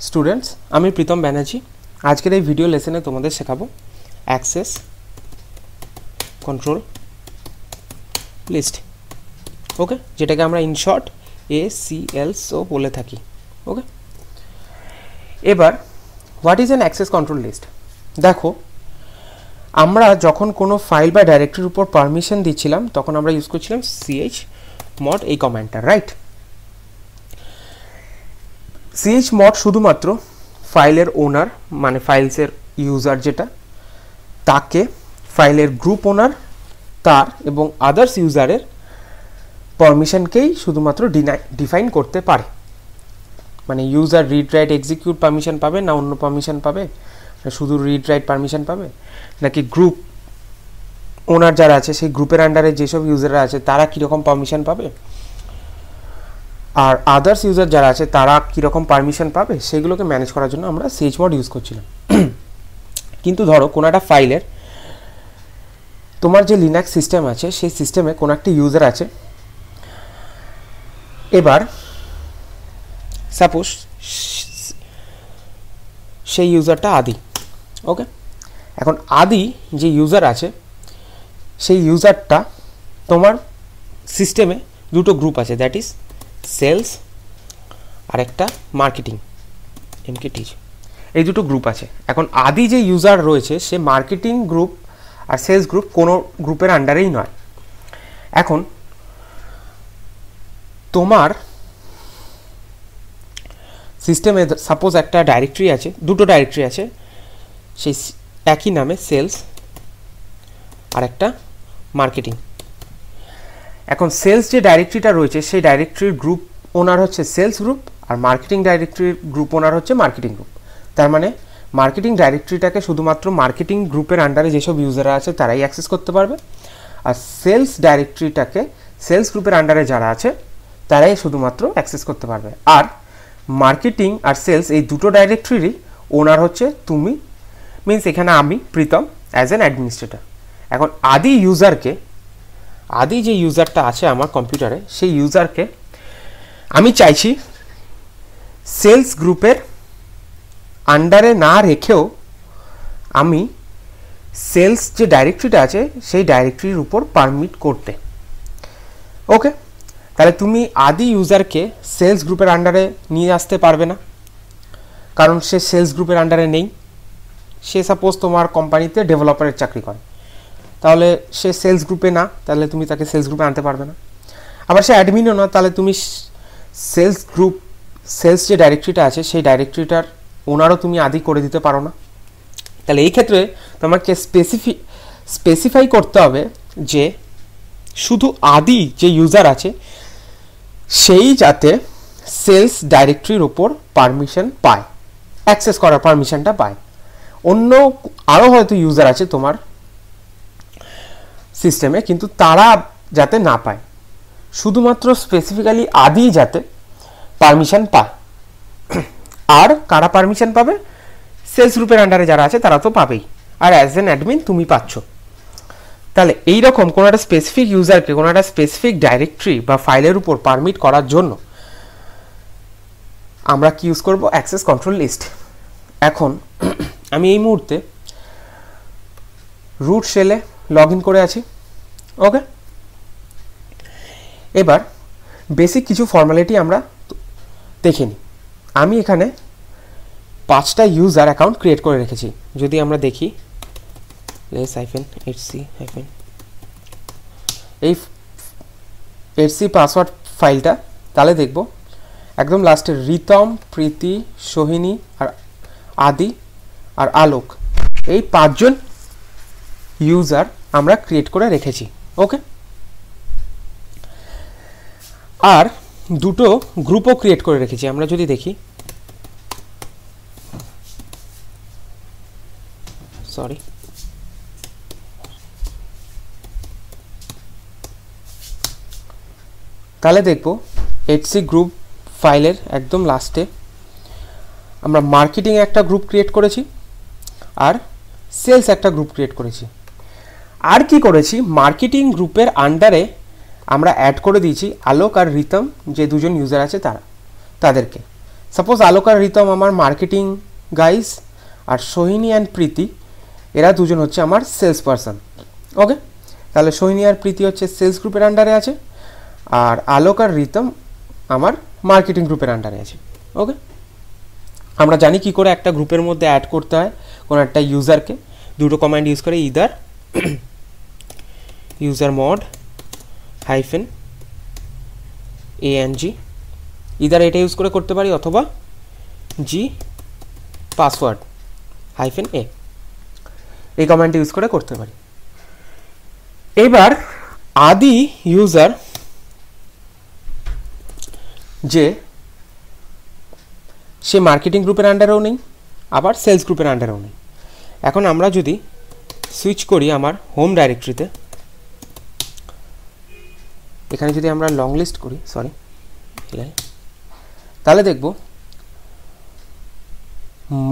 Students, আমি প্রীতম ব্যানার্জি। আজকের এই ভিডিও লেসনে তোমাদের শেখাবো অ্যাক্সেস কন্ট্রোল লিস্ট। ওকে, যেটাকে আমরা ইন শর্ট ACLSO বলে থাকি। ওকে, এবার what is an access control list? দেখো, আমরা যখন কোনো ফাইল বা ডাইরেক্টরির উপর পারমিশন দিচ্ছিলাম তখন আমরা ইউজ করছিলাম chmod এই কমান্ডটা, রাইট? chmod শুধুমাত্র ফাইলের ওনার মানে ফাইলসের ইউজার যেটা, তাকে ফাইলের গ্রুপ ওনার তার এবং আদার্স ইউজারের পারমিশনকেই শুধুমাত্র ডিফাইন করতে পারে। মানে user read write execute permission পাবে না অন্য পারমিশন পাবে, শুধু রিড রাইট পারমিশন পাবে, নাকি গ্রুপ ওনার যারা আছে সেই গ্রুপের আন্ডারে যেসব ইউজাররা আছে তারা কীরকম পারমিশন পাবে, আর আদার্স ইউজার যারা আছে তারা কীরকম পারমিশন পাবে, সেগুলোকে ম্যানেজ করার জন্য আমরা chmod ইউজ করছিলাম। কিন্তু ধরো কোনো একটা ফাইলের তোমার যে লিনাক্স সিস্টেম আছে সেই সিস্টেমে কোনো একটা ইউজার আছে। এবার সাপোজ সেই ইউজারটা আদি। ওকে, এখন আদি যে ইউজার আছে সেই ইউজারটা তোমার সিস্টেমে দুটো গ্রুপ আছে, দ্যাট ইজ সেলস আর একটা মার্কেটিং MKT, এই দুটো গ্রুপ আছে। এখন আদি যে ইউজার রয়েছে সে মার্কেটিং গ্রুপ আর সেলস গ্রুপ কোনো গ্রুপের আন্ডারেই নয়। এখন তোমার সিস্টেমে সাপোজ একটা ডাইরেক্টরি আছে, দুটো ডাইরেক্টরি আছে সেই একই নামে, সেলস আর একটা মার্কেটিং। এখন সেলস যে ডাইরেক্টরিটা রয়েছে সেই ডাইরেক্টরির গ্রুপ ওনার হচ্ছে সেলস গ্রুপ আর মার্কেটিং ডাইরেক্টরির গ্রুপ ওনার হচ্ছে মার্কেটিং গ্রুপ। তার মানে মার্কেটিং ডাইরেক্টরিটাকে শুধুমাত্র মার্কেটিং গ্রুপের আন্ডারে যেসব ইউজাররা আছে তারাই অ্যাক্সেস করতে পারবে, আর সেলস ডাইরেক্টরিটাকে সেলস গ্রুপের আন্ডারে যারা আছে তারাই শুধুমাত্র অ্যাক্সেস করতে পারবে। আর মার্কেটিং আর সেলস এই দুটো ডাইরেক্টরিরই ওনার হচ্ছে তুমি, মিনস এখানে আমি প্রীতম অ্যাজ অ্যান অ্যাডমিনিস্ট্রেটর। এখন আদি যে ইউজারটা আছে আমার কম্পিউটারে সেই ইউজারকে আমি চাইছি সেলস গ্রুপের আন্ডারে না রেখেও আমি সেলস যে ডাইরেক্টরিটা আছে সেই ডাইরেক্টরির উপর পারমিট করতে। ওকে, তাহলে তুমি আদি ইউজারকে সেলস গ্রুপের আন্ডারে নিয়ে আসতে পারবে না, কারণ সে সেলস গ্রুপের আন্ডারে নেই। সে সাপোজ তোমার কোম্পানিতে ডেভেলপারের চাকরি করে, তাহলে সে সেলস গ্রুপে না, তাহলে তুমি তাকে সেলস গ্রুপে আনতে পারবে না। আবার সে অ্যাডমিনও না, তাহলে তুমি সেলস যে ডাইরেক্টরিটা আছে সেই ডাইরেক্টরিটার ওনারও তুমি আদি করে দিতে পারো না। তাহলে এই ক্ষেত্রে তোমাকে স্পেসিফাই করতে হবে যে শুধু আদি যে ইউজার আছে সেই যাতে সেলস ডাইরেক্টরির ওপর পারমিশন পায়, অ্যাক্সেস করার পারমিশনটা পায়। অন্য আরও হয়তো ইউজার আছে তোমার সিস্টেমে, কিন্তু তারা যাতে না পায়, শুধুমাত্র স্পেসিফিক্যালি আদি যাতে পারমিশন পায়। আর কারা পারমিশন পাবে? সেলস গ্রুপের আন্ডারে যারা আছে তারা তো পাবেই, আর অ্যাজ অ্যান অ্যাডমিন তুমি পাচ্ছ। তাহলে এইরকম কোনো একটা স্পেসিফিক ইউজারকে কোনো একটা স্পেসিফিক ডাইরেক্টরি বা ফাইলের উপর পারমিট করার জন্য আমরা কি ইউজ করব? Access control list. এখন আমি এই মুহূর্তে রুট শেলে লগ ইন করে আছি। ওকে, এবার বেসিক কিছু ফর্মালিটি আমরা দেখে নিই। আমি এখানে 5টা ইউজার অ্যাকাউন্ট ক্রিয়েট করে রেখেছি। যদি আমরা দেখি -hc এই hc পাসওয়ার্ড ফাইলটা, তাহলে দেখব একদম লাস্টে রিতম, প্রীতি, সোহিনী আর আদি আর আলোক, এই 5জন ইউজার আমরা ক্রিয়েট করে রেখেছি। ওকে, আর দুটো গ্রুপও ক্রিয়েট করে রেখেছি। আমরা যদি দেখি, তাহলে দেখব hc গ্রুপ ফাইলের একদম লাস্টে আমরা মার্কেটিং একটা গ্রুপ ক্রিয়েট করেছি আর সেলস একটা গ্রুপ ক্রিয়েট করেছি। আর কি করেছি, মার্কেটিং গ্রুপের আন্ডারে আমরা অ্যাড করে দিয়েছি আলোক আর রিতম, যে দুজন ইউজার আছে তাদেরকে। সাপোজ আলোক আর রিতম আমার মার্কেটিং গাইস, আর সোহিনী অ্যান্ড প্রীতি এরা দুজন হচ্ছে আমার সেলস পারসন। ওকে, তাহলে সোহিনী আর প্রীতি হচ্ছে সেলস গ্রুপের আন্ডারে আছে, আর আলোক আর রিতম আমার মার্কেটিং গ্রুপের আন্ডারে আছে। ওকে, আমরা জানি কি করে একটা গ্রুপের মধ্যে অ্যাড করতে হয় কোনো একটা ইউজারকে, দুটো কমান্ড ইউজ করে, either user mod hyphen ANG, either এটা ইউজ করে করতে পারি, অথবা জি পাসওয়ার্ড হাইফেন A, এই কমান্ডটা ইউজ করে করতে পারি। এবার আদি ইউজার যে সে মার্কেটিং গ্রুপের আন্ডারেও নেই, আবার সেলস গ্রুপের আন্ডারেও নেই। এখন আমরা যদি সুইচ করি আমার হোম ডাইরেক্টরিতে, এখানে যদি আমরা লং লিস্ট করি, সরি, তাহলে দেখব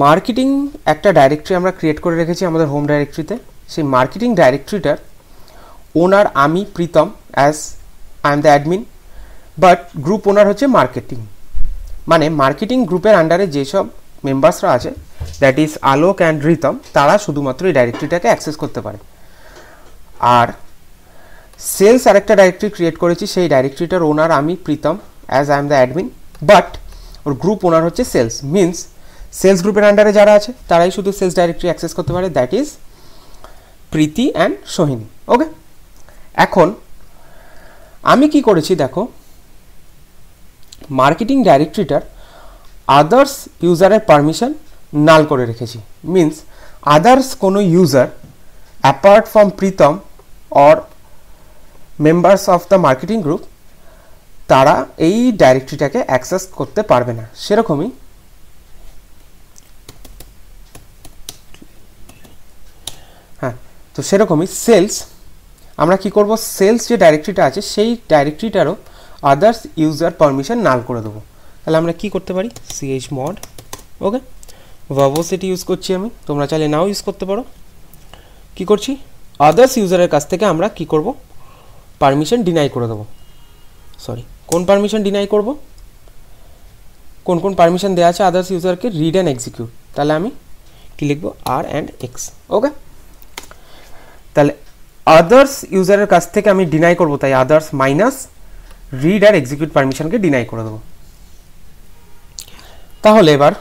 মার্কেটিং একটা ডাইরেক্টরি আমরা ক্রিয়েট করে রেখেছি আমাদের হোম ডাইরেক্টরিতে। সেই মার্কেটিং ডাইরেক্টরিটার ওনার আমি Pritam, as I am the admin, but group owner হচ্ছে মার্কেটিং। মানে মার্কেটিং গ্রুপের আন্ডারে যেসব মেম্বার্সরা আছে, that is Alok and Ritam, তারা শুধুমাত্র এই ডাইরেক্টরিটাকে অ্যাক্সেস করতে পারে। আর সেলস আরেকটা ডাইরেক্টরি ক্রিয়েট করেছি, সেই ডাইরেক্টরিটার ওনার আমি Pritam, as I am the admin, but ওর গ্রুপ ওনার হচ্ছে সেলস। মিনস সেলস গ্রুপের আন্ডারে যারা আছে তারাই শুধু সেলস ডাইরেক্টরি অ্যাক্সেস করতে পারে, that is Preeti and Sohini. Okay, এখন আমি কি করেছি দেখো, মার্কেটিং ডাইরেক্টরিটার আদার্স ইউজারের পারমিশন নাল করে রেখেছি। মিনস আদার্স কোনো user apart from Pritam or members of the marketing group, তারা এই ডাইরেক্টরিটাকে অ্যাক্সেস করতে পারবে না। সেরকমই তো সেরকমই সেলস, আমরা কি করব, সেলস যে ডাইরেক্টরিটা আছে সেই ডাইরেক্টরিটারও আদার্স ইউজার পারমিশন নাল করে দেবো। তাহলে আমরা কি করতে পারি, chmod, ওকে, ভার্বোসিটি ইউজ করছি আমি, তোমরা চাইলে নাও ইউজ করতে পারো। কি করছি, আদার্স ইউজারের কাছ থেকে আমরা কি করব, পারমিশন ডিনাই করে দেবো। সরি, কোন পারমিশন ডিনাই করব, কোন কোন পারমিশন দেওয়া আছে আদার্স ইউজারকে, রিড অ্যান্ড এক্সিকিউট। তাহলে আমি কি লিখবো, R&X। ওকে, তাহলে আদার্স ইউজারের কাছ থেকে আমি ডিনাই করব, তাই আদার্স মাইনাস রিড আর এক্সিকিউট পারমিশনকে ডিনাই করে দেবো। তাহলে এবার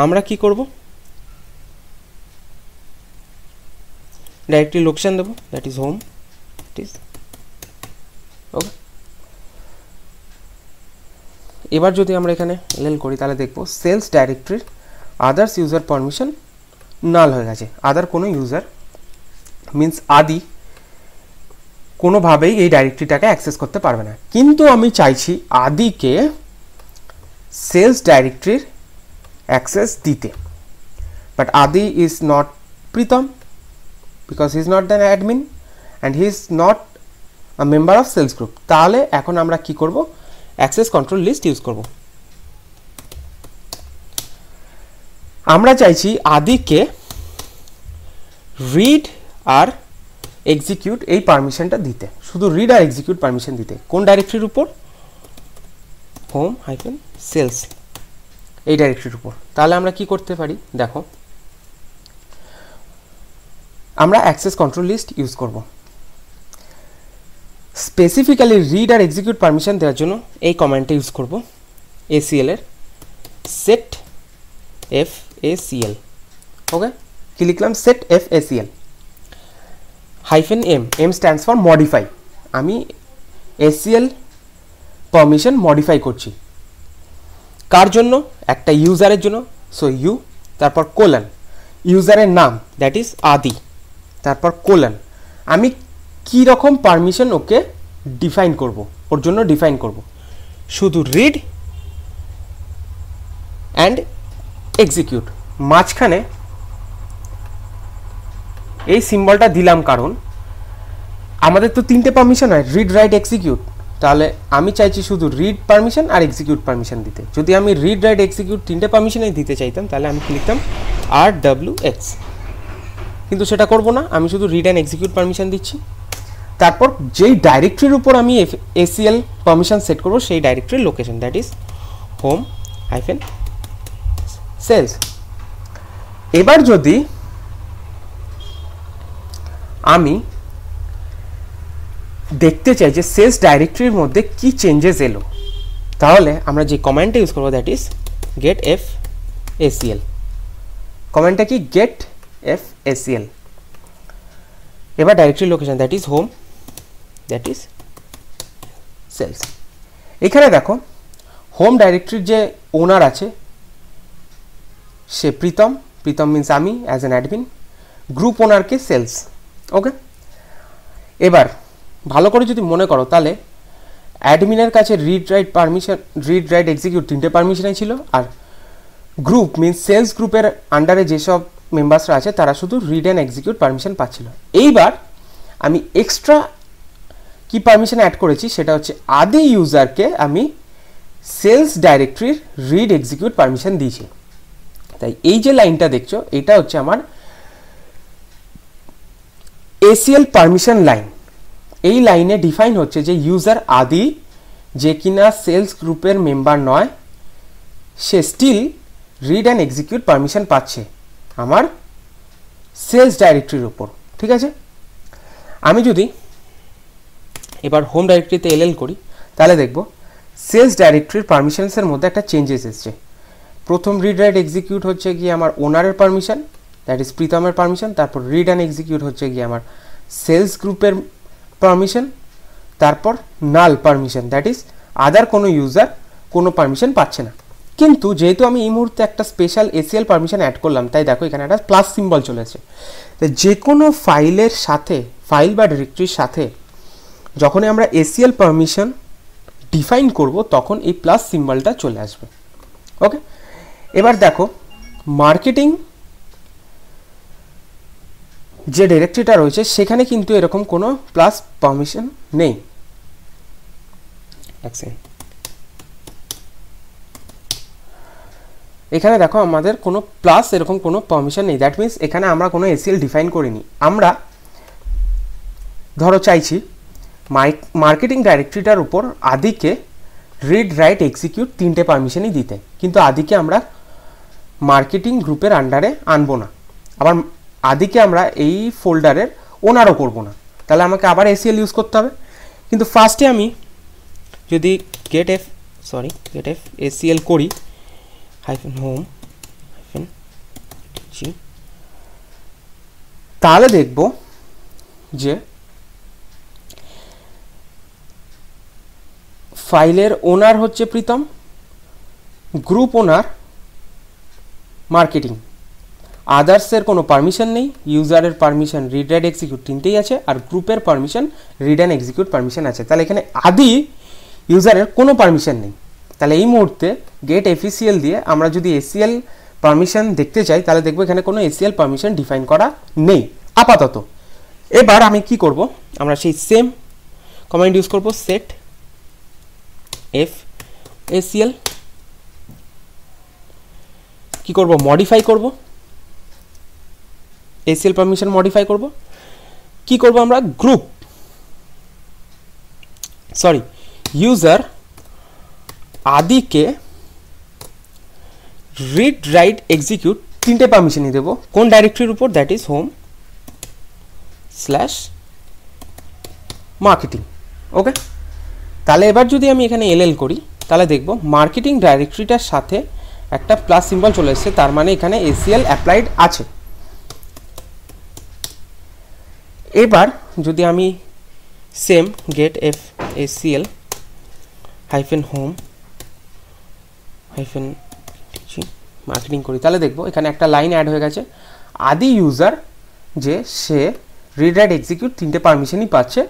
আমরা কি করব, ডাইরেক্টরি লোকেশন দেবো, দ্যাট ইজ হোম, ওকে। এবার যদি আমরা এখানে এল করি তাহলে দেখবো সেলস ডাইরেক্টরির আদার্স ইউজার পারমিশন নাল হয়ে গেছে। আদার কোনো ইউজার মিন্স আদি কোনোভাবেই এই ডাইরেক্টরিটাকে অ্যাক্সেস করতে পারবে না। কিন্তু আমি চাইছি আদিকে সেলস ডাইরেক্টরির অ্যাক্সেস দিতে, but Adi is not Pritam because he is not than admin and he is not a member of sales group. তাহলে এখন আমরা কি করব, অ্যাক্সেস কন্ট্রোল লিস্ট ইউজ করব। আমরা চাইছি আদিকে রিড আর এক্সিকিউট এই পারমিশনটা দিতে, শুধু রিড আর এক্সিকিউট পারমিশন দিতে। কোন ডাইরেক্টরির উপর, হোম হাইফেন সেলস, এই ডাইরেক্টরির উপর। তাহলে আমরা কি করতে পারি দেখো, আমরা অ্যাক্সেস কন্ট্রোল লিস্ট ইউজ করব। স্পেসিফিক্যালি রিড আর এক্সিকিউট পারমিশন দেওয়ার জন্য এই কমান্ডটা ইউজ করব, ACL এর set FACL। ওকে, কি লিখলাম, set FACL -m, m stands for modify। আমি ACL পারমিশন মডিফাই করছি কার জন্য, একটা ইউজারের জন্য। সো ইউ, তারপর কোলন, ইউজারের নাম দ্যাট ইজ আদি, তারপর কোলন, আমি কি রকম পারমিশন ওকে ডিফাইন করব, ওর জন্য ডিফাইন করব শুধু রিড অ্যান্ড এক্সিকিউট। মাঝখানে এই সিম্বলটা দিলাম কারণ আমাদের তো তিনটে পারমিশন হয়, রিড, রাইট, এক্সিকিউট। তাহলে আমি চাইছি শুধু রিড পারমিশন আর এক্সিকিউট পারমিশন দিতে। যদি আমি রিড, রাইট, এক্সিকিউট তিনটে পারমিশনই দিতে চাইতাম তাহলে আমি কি লিখতাম, RWX। কিন্তু সেটা করব না, আমি শুধু রিড অ্যান্ড এক্সিকিউট পারমিশন দিচ্ছি। তারপর যেই ডাইরেক্টরির উপর আমি ACL পারমিশন সেট করব সেই ডাইরেক্টরির location, that is home hyphen sales. এবার যদি আমি দেখতে চাই যে সেলস ডাইরেক্টরির মধ্যে কি চেঞ্জেস এলো, তাহলে আমরা যে কমান্ডটা ইউজ করবো that is get F ACL। কমান্ডটা কি? Get F ACL। এবার directory location that is home, that is sales. এখানে দেখো হোম ডাইরেক্টরির যে ওনার আছে সে প্রীতম মিন্স আমি অ্যাজ অ্যান অ্যাডমিন, গ্রুপ ওনারকে সেলস। ওকে, এবার ভালো করে যদি মনে করো তাহলে অ্যাডমিনের কাছে রিড রাইট এক্সিকিউট তিনটে পারমিশনই ছিল, আর গ্রুপ মিন্স সেলস গ্রুপের আন্ডারে যেসব মেম্বার্সরা আছে তারা শুধু রিড অ্যান্ড এক্সিকিউট পারমিশন পাচ্ছিল। এইবার আমি এক্সট্রা কি পারমিশন অ্যাড করেছি সেটা হচ্ছে আদি ইউজারকে আমি সেলস ডাইরেক্টরির রিড এক্সিকিউট পারমিশন দিয়েছি। তাই এই যে লাইনটা দেখছো এটা হচ্ছে আমার ACL পারমিশন লাইন। এই লাইনে ডিফাইন হচ্ছে যে ইউজার আদি যে কিনা সেলস গ্রুপের মেম্বার নয় সে still read and execute permission পাচ্ছে আমার সেলস ডাইরেক্টরির উপর। ঠিক আছে, আমি যদি এবার হোম ডাইরেক্টরিতে LL করি তাহলে দেখব সেলস ডাইরেক্টরির পারমিশনসের মধ্যে একটা চেঞ্জেস এসছে। প্রথম রিড রাইট এক্সিকিউট হচ্ছে গিয়ে আমার ওনারের পারমিশন, দ্যাট ইজ প্রীতমের পারমিশন। তারপর রিড অ্যান্ড এক্সিকিউট হচ্ছে গিয়ে আমার সেলস গ্রুপের পারমিশন। তারপর নাল পারমিশন, দ্যাট ইজ আদার কোনো ইউজার কোনো পারমিশন পাচ্ছে না। কিন্তু যেহেতু আমি এই মুহূর্তে একটা স্পেশাল ACL পারমিশন অ্যাড করলাম তাই দেখো এখানে একটা প্লাস সিম্বল চলে এসেছে। তো যে কোনো ফাইলের সাথে, ফাইল বা ডিরেক্টরির সাথে যখনই আমরা ACL পারমিশন ডিফাইন করব তখন এই প্লাস সিম্বলটা চলে আসবে। ওকে, এবার দেখো মার্কেটিং যে ডিরেক্টরিটা রয়েছে সেখানে কিন্তু এরকম কোনো প্লাস পারমিশন নেই। এখানে দেখো আমাদের কোনো প্লাস এরকম কোনো পারমিশন নেই, দ্যাট মিনস এখানে আমরা কোনো ACL ডিফাইন করিনি। আমরা ধরো চাইছি মার্কেটিং ডাইরেক্টরিটার উপর আদিকে রিড রাইট এক্সিকিউট তিনটে পারমিশনই দিতে, কিন্তু আদিকে আমরা মার্কেটিং গ্রুপের আন্ডারে আনবো না, আবার আদিকে আমরা এই ফোল্ডারের ওনারও করব না, তাহলে আমাকে আবার ACL ইউজ করতে হবে। কিন্তু ফার্স্টে আমি যদি গেট এফ ACL করি হাইফেন হোম হাইফেন জি, তাহলে দেখব যে ফাইলের ওনার হচ্ছে প্রীতম, গ্রুপ ওনার মার্কেটিং, আদার্সের কোনো পারমিশন নেই, ইউজারের পারমিশন রিড রাইট এক্সিকিউট তিনটেই আছে, আর গ্রুপের permission read and execute permission আছে। তাহলে এখানে আদি ইউজারের কোনো পারমিশন নেই। তাহলে এই মুহূর্তে গেট ACL দিয়ে আমরা যদি ACL পারমিশন দেখতে চাই তাহলে দেখবো এখানে কোনো ACL পারমিশন ডিফাইন করা নেই আপাতত। এবার আমি কি করব, আমরা সেই সেম কমান্ড ইউজ করব সেট এফ ACL। কি করব, মডিফাই করব, ACL পারমিশন মডিফাই করব। কি করব আমরা, গ্রুপ ইউজার আদিকে রিড রাইট এক্সিকিউট তিনটে পারমিশনই দেব, কোন ডাইরেক্টরির উপর, দ্যাট ইজ হোম /marketing। ওকে, তাহলে এবার যদি আমি এখানে LL করি তাহলে দেখব মার্কেটিং ডাইরেক্টরিটার সাথে একটা প্লাস সিম্বল চলে এসেছে, তার মানে এখানে ACL অ্যাপ্লাইড আছে। এবার যদি আমি same get F ACL hyphen home hyphen marketing করি তাহলে দেখবো এখানে একটা লাইন অ্যাড হয়ে গেছে, আদি ইউজার যে সে রিড রাইট এক্সিকিউট তিনটে পারমিশনই পাচ্ছে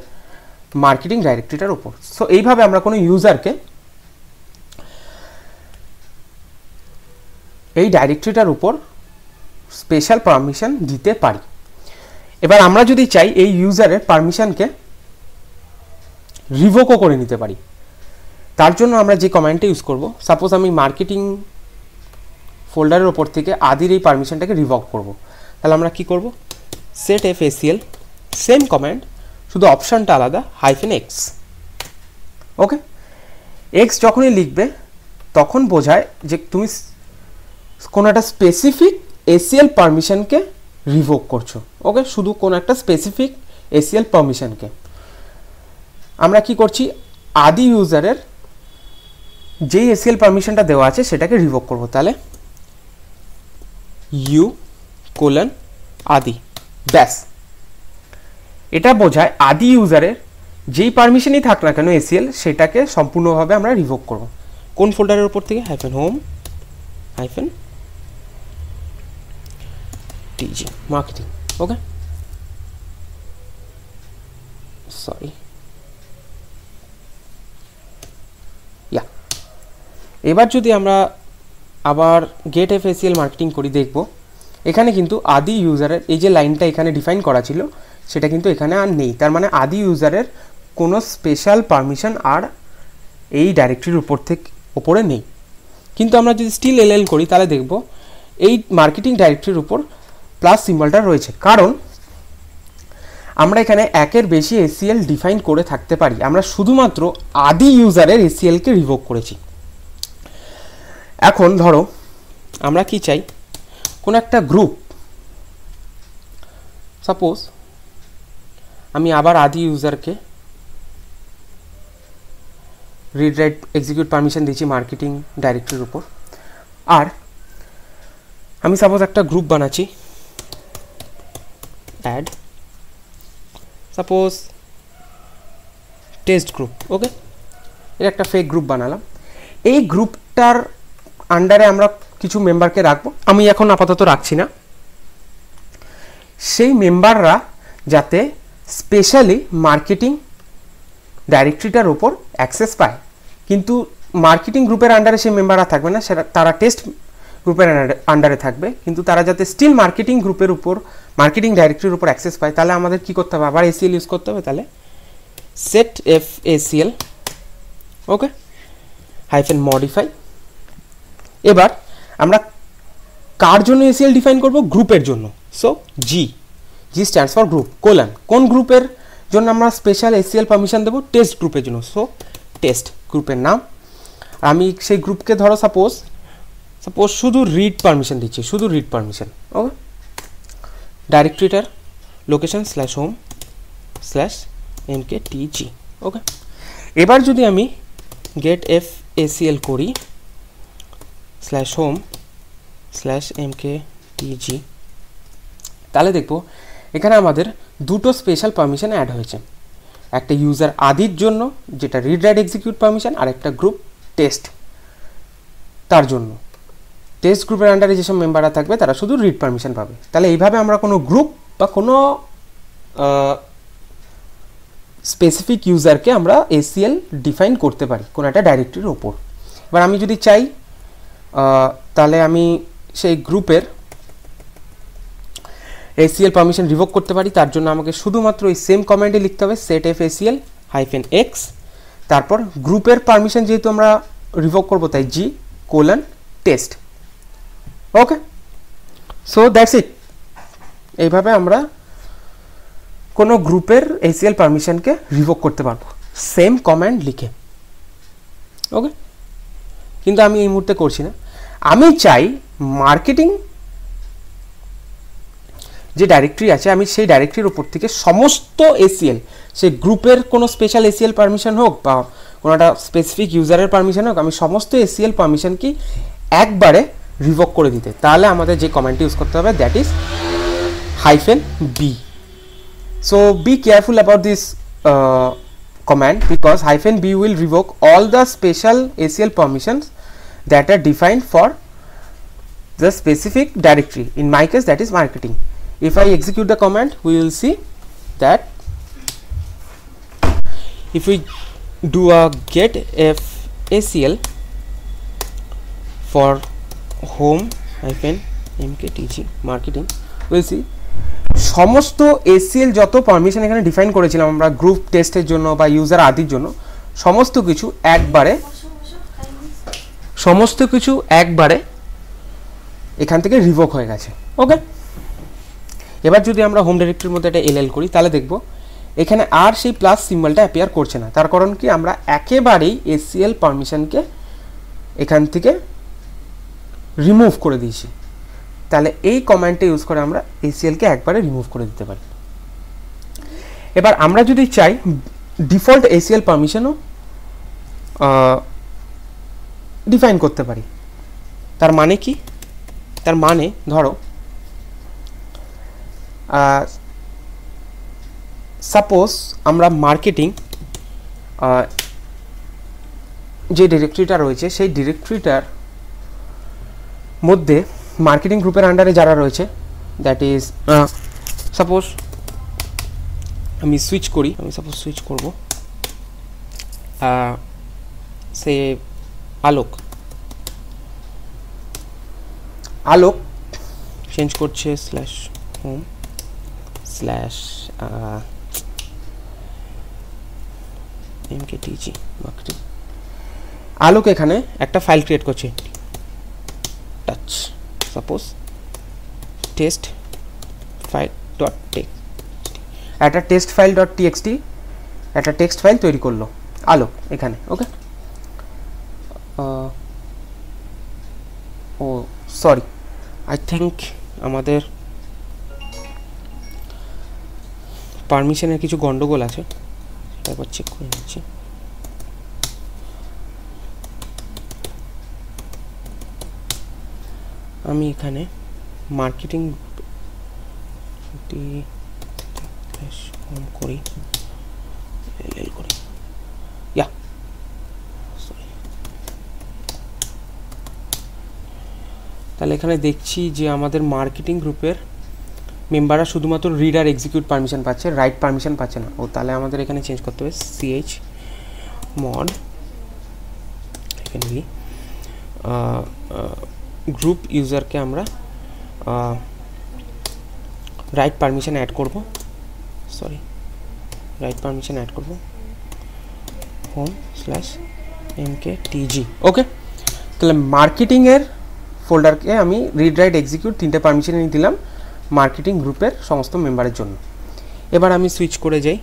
মার্কেটিং ডাইরেক্টরিটার উপর। সো এইভাবে আমরা কোনো ইউজারকে এই ডাইরেক্টরিটার উপর স্পেশাল পারমিশন দিতে পারি। এবার আমরা যদি চাই এই ইউজারের পারমিশনকে রিভোকও করে নিতে পারি, তার জন্য আমরা যে কমান্ডটা ইউজ করব, সাপোজ আমি মার্কেটিং ফোল্ডারের ওপর থেকে আদির এই পারমিশনটাকে রিভোক করব, তাহলে আমরা কি করব, set F ACL same command শুধু অপশানটা আলাদা, -x। ওকে, এক্স যখনই লিখবে তখন বোঝায় যে তুমি কোনো একটা স্পেসিফিক এসিএল পারমিশনকে রিভোক করছো। ওকে, শুধু কোনো একটা স্পেসিফিক এসিএল পারমিশনকে। আমরা কি করছি, আদি ইউজারের যেই এসিএল পারমিশনটা দেওয়া আছে সেটাকে রিভোক করব। তাহলে u:আদি, ব্যাস। এটা বোঝায় আদি ইউজারের যেই পারমিশনই থাক না কেন এসিএল, সেটাকে সম্পূর্ণভাবে আমরা রিভোক করব। কোন ফোল্ডারের উপর থেকে, -home -tg মার্কেটিং। ওকে, সরি, এবার যদি আমরা আবার গেট এফ এসিএল মার্কেটিং করি, দেখব এখানে কিন্তু আদি ইউজারের এই যে লাইনটা এখানে ডিফাইন করা ছিল সেটা কিন্তু এখানে আর নেই। তার মানে আদি ইউজারের কোনো স্পেশাল পারমিশন আর এই ডাইরেক্টরির উপরে নেই। কিন্তু আমরা যদি স্টিল এলএল করি তাহলে দেখব এই মার্কেটিং ডাইরেক্টরির উপর প্লাস সিম্বলটা রয়েছে, কারণ আমরা এখানে একের বেশি এসিএল ডিফাইন করে থাকতে পারি। আমরা শুধুমাত্র আদি ইউজারের এসিএলকে রিভোক করেছি। এখন ধরো আমরা কি চাই, কোন একটা গ্রুপ, সাপোজ আমি আবার আদি ইউজারকে রিড রাইট এক্সিকিউট পারমিশন দিচ্ছি মার্কেটিং ডাইরেক্টরির উপর, আর আমি সাপোজ একটা গ্রুপ বানাচ্ছি, অ্যাড সাপোজ টেস্ট গ্রুপ। ওকে, এটা একটা ফেক গ্রুপ বানালাম। এই গ্রুপটার আন্ডারে আমরা কিছু মেম্বারকে রাখবো, আমি এখন আপাতত রাখছি না। সেই মেম্বাররা যাতে স্পেশালি মার্কেটিং ডাইরেক্টরিটার উপর অ্যাক্সেস পায়, কিন্তু মার্কেটিং গ্রুপের আন্ডারে সেই মেম্বাররা থাকবে না, সেটা তারা টেস্ট গ্রুপের আন্ডারে থাকবে, কিন্তু তারা যাতে স্টিল মার্কেটিং গ্রুপের উপর মার্কেটিং ডাইরেক্টরির উপর অ্যাক্সেস পায়, তাহলে আমাদের কি করতে হবে, আবার এসিএল ইউজ করতে হবে। তাহলে সেট এফ এসিএল, ওকে, -modify। এবার আমরা কার জন্য এসিএল ডিফাইন করব, গ্রুপের জন্য। So G stands for group, কোন গ্রুপের জন্য আমরা স্পেশাল এসিএল পারমিশন দেবো, টেস্ট গ্রুপের জন্য। সো টেস্ট গ্রুপের নাম, আমি সেই গ্রুপকে ধরো সাপোজ শুধু রিড পারমিশন দিচ্ছি, শুধু রিড পারমিশন। ওকে, ডাইরেক্টরিটার লোকেশন /home/mktg। ওকে, এবার যদি আমি গেট এফ এসিএল করি /home/mktg, তাহলে দেখব এখানে আমাদের দুটো স্পেশাল পারমিশন অ্যাড হয়েছে, একটা ইউজার আদির জন্য যেটা রিড রাইট এক্সিকিউট পারমিশন, আর একটা গ্রুপ টেস্ট তার জন্য। টেস্ট গ্রুপের আন্ডারে যেসব মেম্বাররা থাকবে তারা শুধু রিড পারমিশন পাবে। তাহলে এইভাবে আমরা কোনো গ্রুপ বা কোনো স্পেসিফিক ইউজারকে আমরা এসিএল ডিফাইন করতে পারি কোনো একটা ডাইরেক্টরির ওপর। এবার আমি যদি চাই তাহলে আমি সেই গ্রুপের এসিএল পারমিশন রিভোক করতে পারি। তার জন্য আমাকে শুধুমাত্র এই সেম কমান্ডে লিখতে হবে সেট এফ এসিএল -x, তারপর গ্রুপের পারমিশন যেহেতু আমরা রিভোক করব তাই g:টেস্ট। ওকে, সো দ্যাটস ইট। এইভাবে আমরা কোনো গ্রুপের এসিএল পারমিশনকে রিভোক করতে পারবো সেম কমান্ড লিখে। ওকে, কিন্তু আমি এই মুহূর্তে করছি না। আমি চাই মার্কেটিং যে ডাইরেক্টরি আছে, আমি সেই ডাইরেক্টরির উপর থেকে সমস্ত এসিএল, সেই গ্রুপের কোনো স্পেশাল এসিএল পারমিশন হোক বা কোনো একটা স্পেসিফিক ইউজারের পারমিশন হোক, আমি সমস্ত এসিএল পারমিশন কি একবারে রিভোক করে দিতে। তাহলে আমাদের যে কমান্ডটি ইউজ করতে হবে that is -b। So be careful about this command because -b will revoke all the special ACL permissions that are defined for the specific directory. In my case that is marketing. If I execute the command, we will see that if we do a get f ACL for home-mktg marketing, we will see সমস্ত ACL যত permission এখানে define করেছিলাম আমরা group টেস্টের জন্য বা user আদির জন্য, সমস্ত কিছু একবারে এখান থেকে রিভোক হয়ে গেছে। ওকে, এবার যদি আমরা হোম ডাইরেক্টরির মধ্যে একটা এলএল করি তাহলে দেখব এখানে আর সেই প্লাস সিম্বলটা অ্যাপিয়ার করছে না। তার কারণ কি, আমরা একেবারেই এসসিএল পারমিশনকে এখান থেকে রিমুভ করে দিয়েছি। তাহলে এই কমান্ডটা ইউজ করে আমরা এসসিএলকে একবারে রিমুভ করে দিতে পারি। এবার আমরা যদি চাই ডিফল্ট এসসিএল পারমিশনও ডিফাইন করতে পারি। তার মানে কি, তার মানে ধরো সাপোজ আমরা মার্কেটিং যে ডিরেক্টরিটা রয়েছে সেই ডিরেক্টরিটার মধ্যে মার্কেটিং গ্রুপের আন্ডারে যারা রয়েছে, দ্যাট ইজ সাপোজ আমি সুইচ করি, আমি সাপোজ সুইচ করব সে আলোক চেঞ্জ করছে slash home slash MKTG marketing. Alok এখানে একটা ফাইল ক্রিয়েট করছে, touch suppose test file dot text, একটা টেস্ট ফাইল ডট টিএক্সটি একটা টেক্সট ফাইল তৈরি করলো আলোক এখানে। Okay, oh sorry, I think আমাদের পারমিশনের কিছু গন্ডগোল আছে, একবার চেক করে নিচ্ছি। আমি এখানে মার্কেটিং করি ইয়া সরি, তাহলে এখানে দেখছি যে আমাদের মার্কেটিং গ্রুপের মেম্বাররা শুধুমাত্র রিড আর এক্সিকিউট পারমিশন পাচ্ছে, রাইট পারমিশন পাচ্ছে না। ও তাহলে আমাদের এখানে চেঞ্জ করতে হবে CH mod এখানে গ্রুপ ইউজারকে আমরা রাইট পারমিশন অ্যাড করব, সরি রাইট পারমিশন অ্যাড করব হোম স্ল্যাশ MKTG। ওকে, তাহলে মার্কেটিংয়ের ফোল্ডারকে আমি রিড রাইট এক্সিকিউট তিনটে পারমিশন নিয়ে দিলাম মার্কেটিং গ্রুপের সমস্ত মেম্বারের জন্য। এবার আমি সুইচ করে যাই,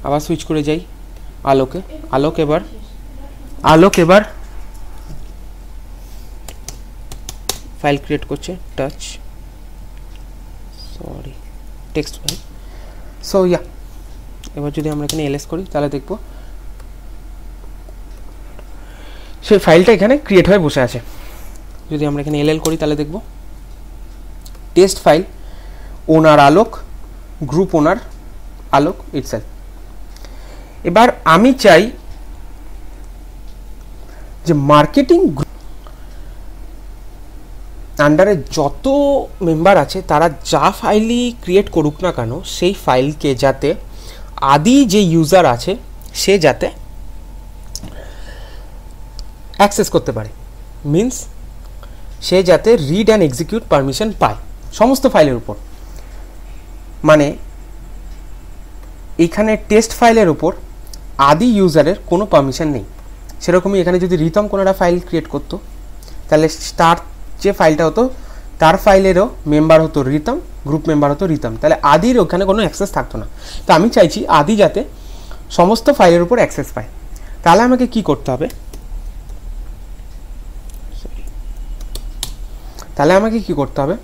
আবার সুইচ করে যাই আলোকে। আলোক এবার ফাইল ক্রিয়েট করছে, touch sorry text file. So yeah, এবার যদি আমরা এখানে এলএস করি তাহলে দেখব সেই ফাইলটা এখানে ক্রিয়েট হয়ে বসে আছে। যদি আমরা এখানে এলএল করি তাহলে দেখব টেস্ট ফাইল, ওনার আলোক, গ্রুপ ওনার আলোক ইটসেলফ। এবার আমি চাই যে মার্কেটিং আন্ডারে যত মেম্বার আছে তারা যা ফাইলই ক্রিয়েট করুক না কেন, সেই ফাইলকে যাতে আদি যে ইউজার আছে সে যাতে অ্যাক্সেস করতে পারে, মিন্স সে যাতে রিড অ্যান্ড এক্সিকিউট পারমিশন পায় সমস্ত ফাইলের উপর। মানে এখানে টেস্ট ফাইলের উপর আদি ইউজারের কোনো পারমিশন নেই। সেরকমই এখানে যদি রিতম কোনো একটা ফাইল ক্রিয়েট করতো তাহলে তার যে ফাইলটা হতো তার ফাইলেরও মেম্বার হতো রিতম, গ্রুপ মেম্বার হতো রিতম, তাহলে আদির ওখানে কোনো অ্যাক্সেস থাকতো না। তো আমি চাইছি আদি যাতে সমস্ত ফাইলের উপর অ্যাক্সেস পায়। তাহলে আমাকে কি করতে হবে,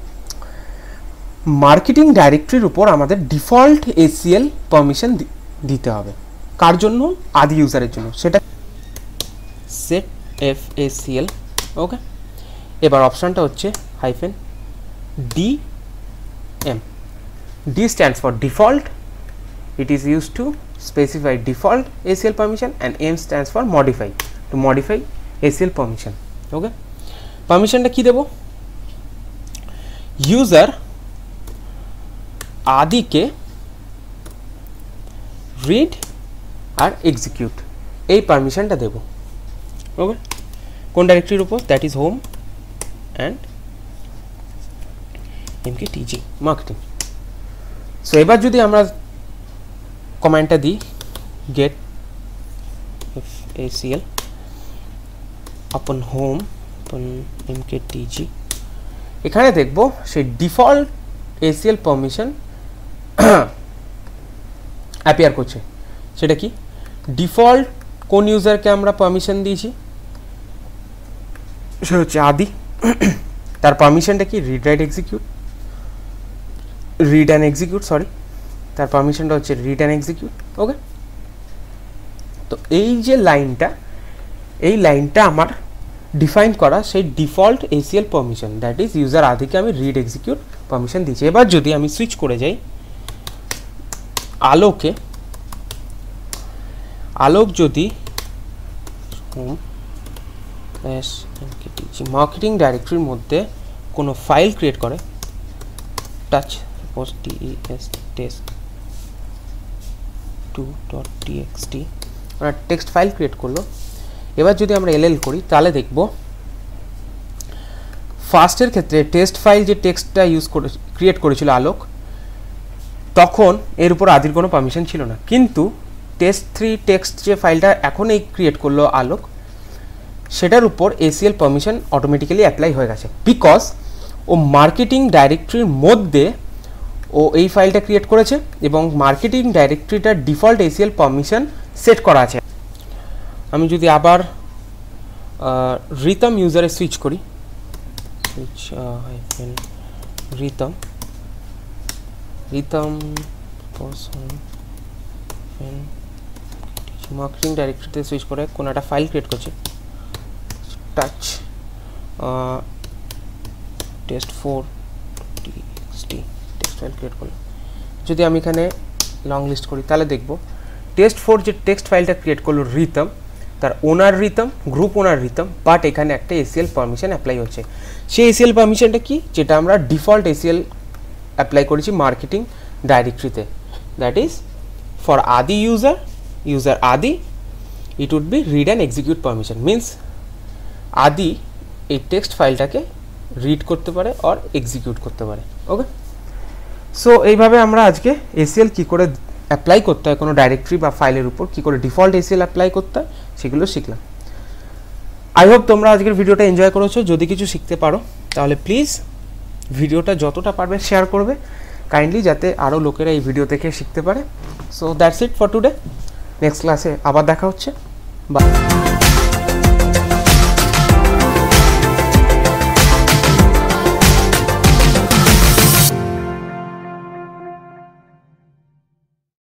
মার্কেটিং ডাইরেক্টরির উপর আমাদের ডিফল্ট এসসিএল পারমিশন দিতে হবে। কার জন্য? আদি ইউজারের জন্য। সেটা সেট FACL। ওকে, এবার অপশনটা হচ্ছে -DM। D stands for default, it is used to specify default ACL permission, and M stands for modify, to modify ACL permission. ওকে, পারমিশনটা কি দেব? ইউজার আদিকে রিড আর এক্সিকিউট এই পারমিশনটা দেব। ওকে, কোন ডাইরেক্টরির উপর? That is home and MKTG marketing. So এবার যদি আমরা কমান্ডটা দিই get FACL upon home upon MKTG, এখানে দেখব সেই ডিফল্ট ACL পারমিশন অ্যাপিয়ার করছে। সেটা কি, ডিফল্ট কোন ইউজারকে আমরা পারমিশন দিয়েছি, সেটা হচ্ছে আদি। তার পারমিশনটা কি, রিড অ্যান্ড এক্সিকিউট, তার পারমিশনটা হচ্ছে রিড অ্যান্ড এক্সিকিউট। ওকে, তো এই যে লাইনটা আমার ডিফাইন করা সেই default ACL permission, that is user আদিকে আমি রিড এক্সিকিউট পারমিশন দিয়েছি। এবার যদি আমি সুইচ করে যাই আলোক যদি মার্কেটিং ডাইরেক্টরির মধ্যে কোনো ফাইল ক্রিয়েট করে, টাচ সাপোজ test2.txt আমরা টেক্সট ফাইল ক্রিয়েট করলো। এবার যদি আমরা এলএল করি তাহলে দেখব ফার্স্টের ক্ষেত্রে টেস্ট ফাইল যে টেক্সটটা ক্রিয়েট করেছিল আলোক, তখন এর উপর আদির কোনো পারমিশন ছিল না, কিন্তু test3 টেক্সট যে ফাইলটা এখন এই ক্রিয়েট করলো আলোক, সেটার উপর ACL পারমিশন অটোমেটিক্যালি অ্যাপ্লাই হয়ে গেছে, বিকজ ও মার্কেটিং ডাইরেক্টরির মধ্যে ও এই ফাইলটা ক্রিয়েট করেছে এবং মার্কেটিং ডাইরেক্টরিটার ডিফল্ট ACL পারমিশন সেট করা আছে। আমি যদি আবার রিতম ইউজারে সুইচ করি, রিতম মার্কেটিং ডাইরেক্টরিতে সুইচ করে কোনো একটা ফাইল ক্রিয়েট করছে, touch test4.txt text file create করলাম। যদি আমি এখানে লং লিস্ট করি তাহলে দেখব test4 যে টেক্সট ফাইলটা ক্রিয়েট করলো রিতম, তার owner Ritam, group owner Ritam, but এখানে একটা ACL পারমিশন অ্যাপ্লাই হচ্ছে। সেই ACL পারমিশনটা কি, যেটা আমরা ডিফল্ট ACL অ্যাপ্লাই করেছি মার্কেটিং ডাইরেক্টরিতে, that is for Adi user Adi it would be read and execute permission, means Adi এই টেক্সট ফাইলটাকে রিড করতে পারে আর এক্সিকিউট করতে পারে। ওকে, সো এইভাবে আমরা আজকে ACL কী করে অ্যাপ্লাই করতে হয় কোনো ডাইরেক্টরি বা ফাইলের উপর, কী করে ডিফল্ট ACL অ্যাপ্লাই করতে হয় সেগুলো শিখলাম। আই হোপ তোমরা আজকের ভিডিওটা এনজয় করেছো। যদি কিছু শিখতে পারো তাহলে প্লিজ ভিডিওটা যতটা পারবে শেয়ার করবে কাইন্ডলি, যাতে আরও লোকেরা এই ভিডিও থেকে শিখতে পারে। So that's it for today. Next ক্লাসে আবার দেখা হচ্ছে, বাই।